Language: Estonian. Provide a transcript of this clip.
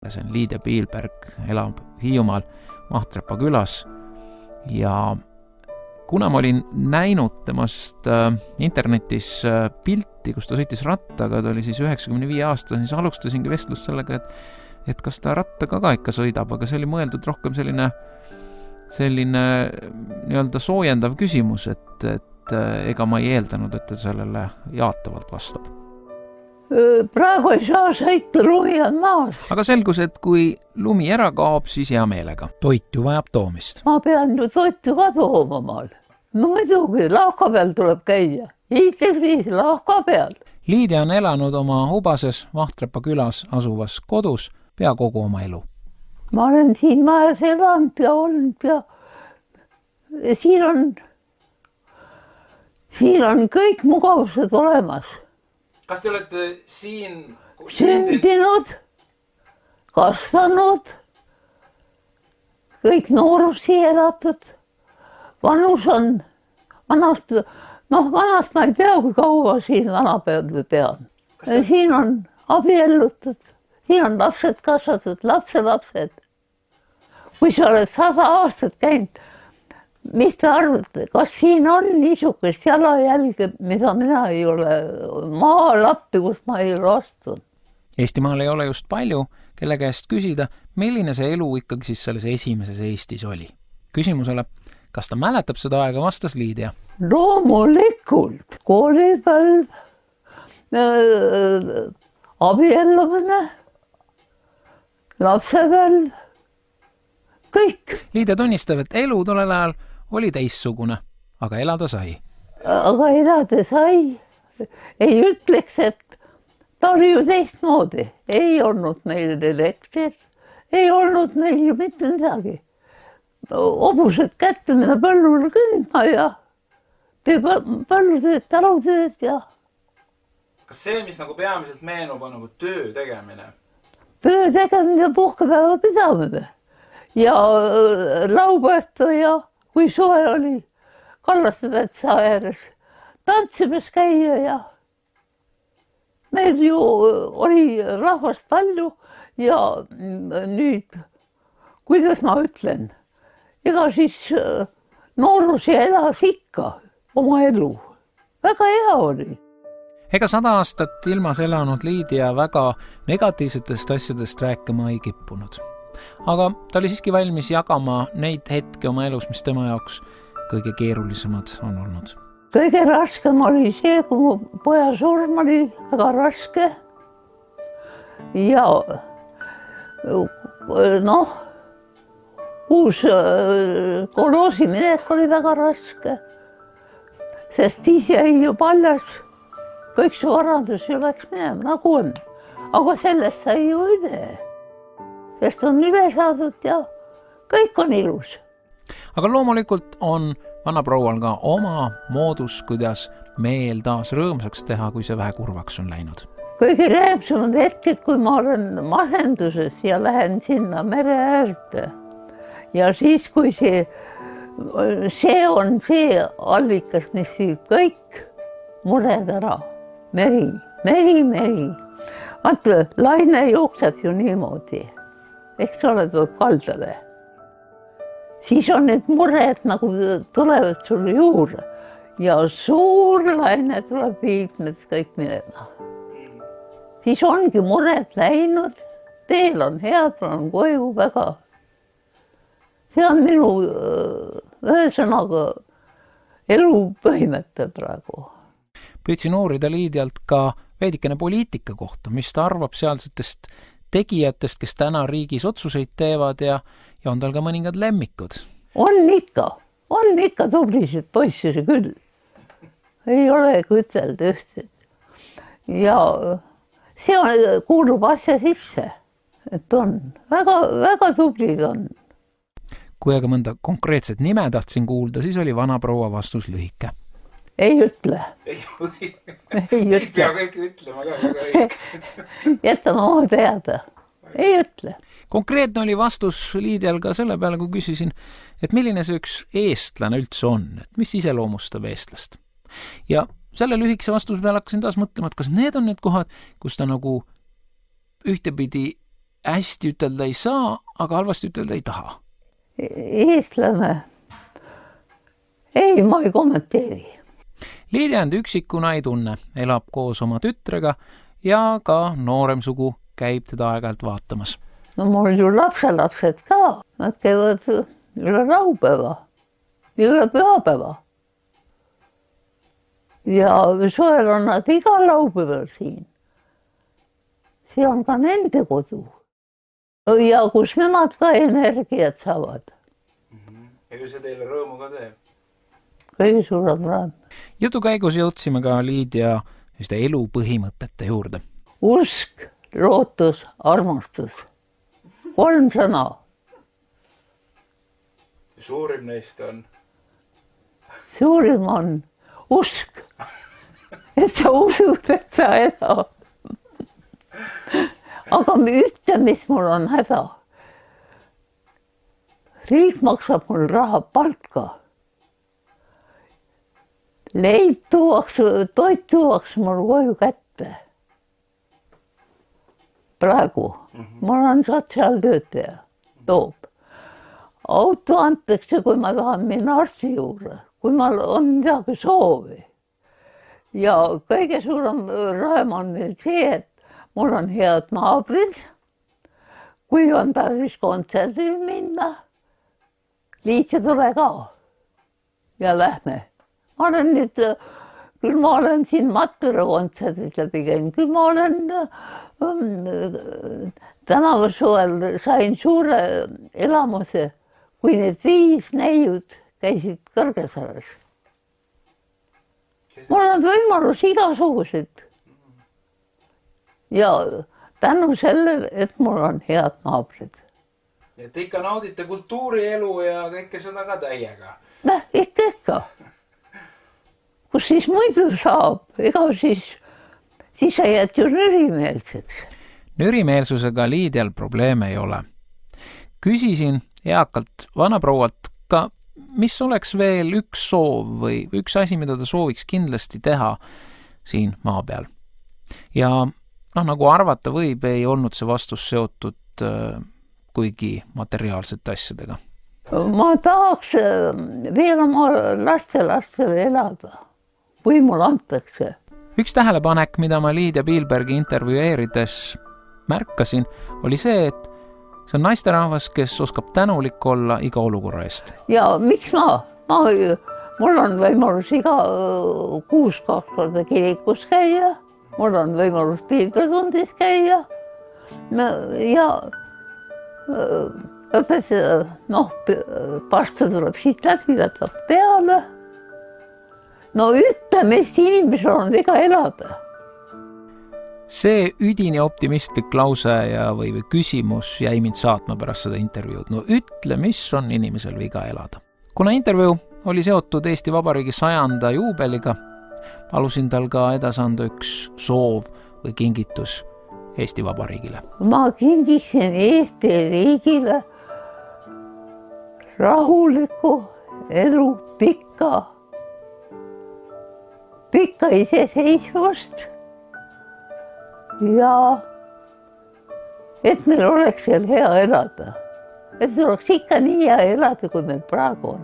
See on Liidia Piilberg, elab Hiiumaal Vahtrepa külas ja kuna ma olin näinud temast internetis pilti, kus ta sõitis rattaga, ta oli siis 95 aastane, siis alustasingi vestlust sellega, et kas ta rattaga ka ikka sõidab, aga see oli mõeldud rohkem selline nii-öelda soojendav küsimus, et ega ma ei eeldanud, et ta sellele jaatavalt vastab. Praegu ei saa sõita, lumi on maas. Aga selgus, et kui lumi ära kaob, siis hea meelega. Toit ju vajab toomist. Ma pean ju toitu ka tooma maal. No muidugi, lahka peal tuleb käia. Iides lahka peal. Liidia on elanud oma Hubases Vahtrepa külas asuvas kodus pea kogu oma elu. Ma olen siin majas elanud ja olnud ja siin on kõik mugavused olemas. Kas te olete siin sündinud, kasvanud, kõik noorusi elatud, vanus on, vanast ma ei tea, kui kaua siin vanapäev pean. Siin on abiellutud, siin on lapsed kasvatud, lapselapsed. Kui sa oled 100 aastat käinud, mis te arvate, kas siin on niisugust jalajälge, mida mina ei ole maalappi, kus ma ei ole astunud? Eestimaal ei ole just palju, kelle käest küsida, milline see elu ikkagi siis selles esimeses Eestis oli. Küsimusele, kas ta mäletab seda aega, vastas Liidia. Loomulikult, koolipõlv, abiellumine, lapsepõlv, kõik. Liidia tunnistab, et elu tollel ajal oli teissugune, aga elada sai. Aga elada sai. Ei ütleks, et ta oli ju teistmoodi. Ei olnud meil elektrit, ei olnud meil ju mitte midagi. Hobused kätte minna põllule kündma ja põllutööd, talutööd ja... Kas see, mis nagu peamiselt meenub, on nagu töö tegemine? Töö tegemine, puhkepäeva pidamine. Ja laupäevta ja kui suvel oli Kallastemetsa ääres tantsimas käia ja meil ju oli rahvast palju ja nüüd, kuidas ma ütlen, ega siis noorusi elas ikka oma elu. Väga hea oli. Ega 100 aastat ilmas elanud Liidia väga negatiivsetest asjadest rääkima ei kippunud. Aga ta oli siiski valmis jagama neid hetki oma elus, mis tema jaoks kõige keerulisemad on olnud. Kõige raskem oli see, kui mu poja surm oli väga raske. Ja uus koloosi minek oli väga raske. Sest siis jäi ju paljas. Kõik su varandus ju läks minema, nagu on. Aga sellest sai ju üle. Sest on üle saadud ja kõik on ilus. Aga loomulikult on vanaproual ka oma moodus, kuidas meel taas rõõmsaks teha, kui see vähe kurvaks on läinud. Kõige rõõmsamad hetked, kui ma olen masenduses ja lähen sinna mere äärde. Ja siis, kui see on see allikas, mis viib kõik mured ära. Meri. Vaata, laine jookseb ju niimoodi. Eks ole, tuleb kaldale. Siis on need mured nagu tulevad sulle juurde. Ja suur laine tuleb viib need kõik minema. Siis ongi mured läinud. Teel on head, on koju väga. See on minu ühesõnaga elu põhimõte praegu. Püüdsin uurida Liidialt ka veidikene poliitika kohta, mis ta arvab sealsetest tegijatest, kes täna riigis otsuseid teevad ja on tal ka mõningad lemmikud. On ikka tublisid poissisi küll. Ei ole ütelda ühtset. Ja see kuulub asja sisse, et on. Väga tublid on. Kui aga mõnda konkreetset nime tahtsin kuulda, siis oli vanaproua vastus lühike. Ei ütle. Ei pea kõik ütlema ka. Jätame oma teada. Ei ütle. Konkreetne oli vastus Liidial ka selle peale, kui küsisin, et milline see üks eestlane üldse on, et mis iseloomustab eestlast. Ja selle lühikese vastuse peale hakkasin taas mõtlema, et kas need on need kohad, kus ta nagu ühtepidi hästi ütelda ei saa, aga halvasti ütelda ei taha. Eestlane. Ei, ma ei kommenteeri. Liidia end üksikuna ei tunne, elab koos oma tütrega ja ka noorem sugu käib teda aeg-ajalt vaatamas. No mul ju lapselapsed ka. Nad käivad üle laupäeva, üle pühapäeva. Ja suvel on nad iga laupäeval siin. See on ka nende kodu. Ja kus nemad ka energiat saavad. Ja ju see teile rõõmu ka teeb? Kõige suurem rõõm. Jutu käigus jõudsime ka Liidia elu põhimõtete juurde. Usk, lootus, armastus. 3 sõna. Suurim neist on? Suurim on usk. Et sa usud, et sa elad. Aga ütle, mis mul on häda. Riik maksab mul raha palka. Leib tuuakse, toit tuuakse mul koju kätte. Praegu. Ma olen sotsiaaltöötaja. Toob. Auto antakse, kui ma tahan minna arsti juurde. Kui ma on midagi soovi. Ja kõige suurem rõõm on nüüd see, et mul on head naabrid. Kui on päris kontserdil minna, Liitja tule ka. Ja lähme. Ma olen nüüd, küll ma olen siin Matvere kontserdid läbi käinud, küll ma olen tänavu suvel sain suure elamuse, kui need 5 neiud käisid Kõrgesaares. Mul on võimalus igasugused. Ja tänu sellele, et mul on head naabrid. Et ikka naudite kultuurielu ja kõike seda ka täiega? Ikka. Kus siis muidu saab? Ega siis sa jääd ju nürimeelseks. Nürimeelsusega Liidial probleeme ei ole. Küsisin eakalt vanaproualt ka, mis oleks veel üks soov või üks asi, mida ta sooviks kindlasti teha siin maa peal. Ja nagu arvata võib, ei olnud see vastus seotud kuigi materiaalsete asjadega. Ma tahaks veel oma lastele elada, kui mul antakse. Üks tähelepanek, mida ma Liidia Pihlbergi intervjueerides märkasin, oli see, et see on naisterahvas, kes oskab tänulik olla iga olukorra eest. Ja miks mul on võimalus iga kuus 2 korda kirikus käia, mul on võimalus piilbetundis käia ja pastor tuleb siit läbi, võtab peale. No ütleme, et inimesel on viga elada. See üdini optimistlik lause või küsimus jäi mind saatma pärast seda intervjuud. No ütle, mis on inimesel viga elada. Kuna intervjuu oli seotud Eesti Vabariigi 100. juubeliga, palusin tal ka edasanda üks soov või kingitus Eesti Vabariigile. Ma kingiksin Eesti riigile rahulikku elu, pikka iseseisvust ja et meil oleks seal hea elada. Et oleks ikka nii hea elada, kui meil praegu on.